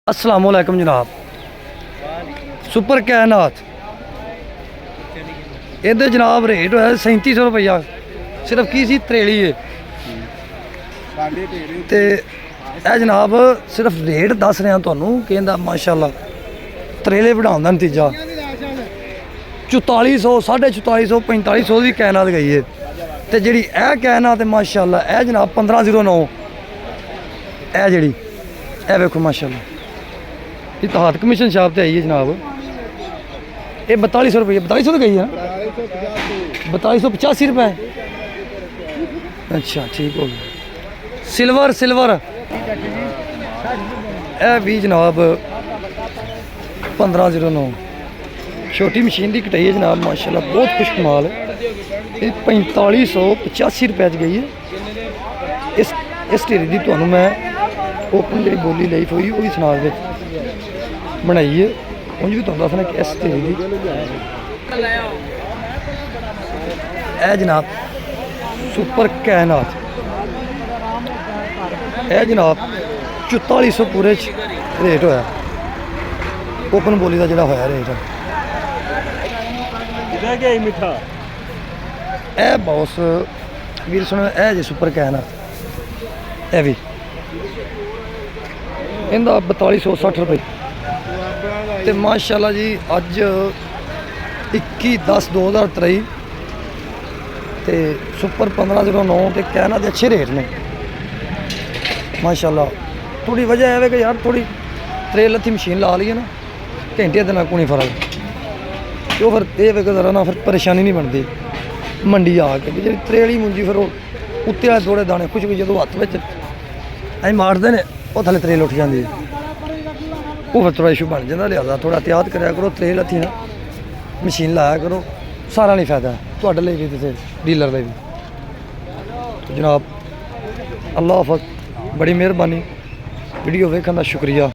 अस्सलाम वालेकुम जनाब। सुपर कायनात इधर जनाब रेट होया 3700 रुपया। सिर्फ की सी त्रेली है ते जनाब सिर्फ रेट दस रहा तुहानू कहंदा माशाअल्लाह त्रेले बढ़ाउण दा नतीजा 4400 4450 4500 की कायनात गई है ते जिहड़ी ए कायनात है माशाअल्लाह ए जनाब 1509 ए जिहड़ी ए वेखो माशाअल्लाह इतिहाद कमीशन शॉप से आई है जनाब। ये 4200 रुपये 4200 तो गई है 4285 रुपये। अच्छा ठीक हो गया। सिल्वर सिल्वर ए भी जनाब 1509 छोटी मशीन की कटाई है जनाब माशाल्लाह बहुत खुश कमाल है। ये 4585 रुपये गई है। इस ढेरी की तुहानू मैं ओपन जी बोली लाई हुई वो भी सुना बनाई है उंज भी तुहानू दसना कि इस ढेरी की ए जनाब सुपर कायनात ए जनाब 4400 पूरे रेट होया ओपन बोली का जोड़ा होया रेट मिठा ए बॉस वीर सुनो ए जी सुपर कायनात ए भी इनका 4260 रुपये तो माशाल्लाह जी अज 21/10/2023 तो सुपर 1509 तो कहना तो अच्छे रेट ने माशाल्लाह। थोड़ी वजह है कि यार थोड़ी त्रेल हथी मशीन ला ली है ना घंटे दिन को नहीं फर्क तो फिर ये जरा ना फिर परेशानी नहीं बनती मंडी आके भी जी त्रेली मुंजी फिर उत्ते वाले थोड़े दाने कुछ भी जो हथ में अं मारते हैं वो थले त्रेल उठ जाती है वो फिर थोड़ा इशू बन जाता। लिहाजा थोड़ा एहतियात कराया करो त्रेल हथी ना मशीन लाया करो सारा नहीं फायदा है थोड़े लिए भी तो डीलर का भी। जनाब अल्लाह हाफिज़ बड़ी मेहरबानी वीडियो वेखने का शुक्रिया।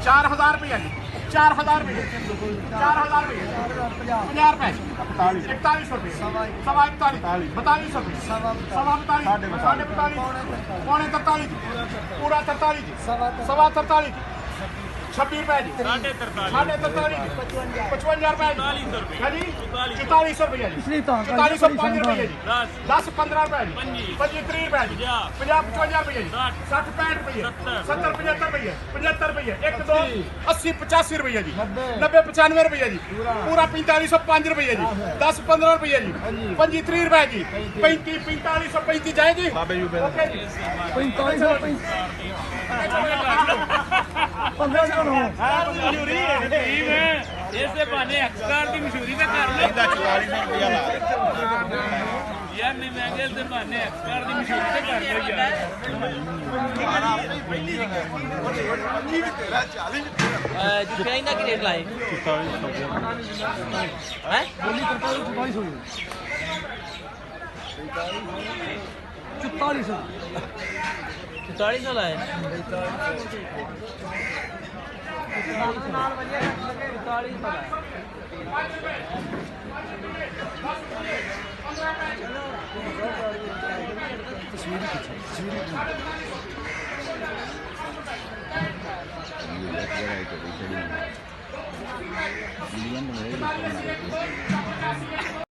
चार हजार रुपया जी 4000 रुपये 4000 रुपये 50 रुपये 41 रुपये 41 42 रुपये 42 पौने 43 पूरा 43 43 26 रुपये जी 43 55 रुपये जी 4400 रुपये जी 4405 रुपये जी 10 15 रुपये जी 25 30 रुपये जी 50 55 रुपये जी 60 65 रुपये 70 75 रुपये 75 रुपये 1 2 80 85 रुपये जी 90 95 रुपये जी पूरा 4505 रुपये जी 10 15 रुपये जी 25 30 रुपये जी 35 4535 जाएगी 45 ऐसे बहाने एक्सकार की मशहूरी का कर लो यार नहीं महंगे से बहाने एक्सकार की मशहूरी का कर लो यार जुटाइना की रेट लाए हैं बोली 4400 लाए 44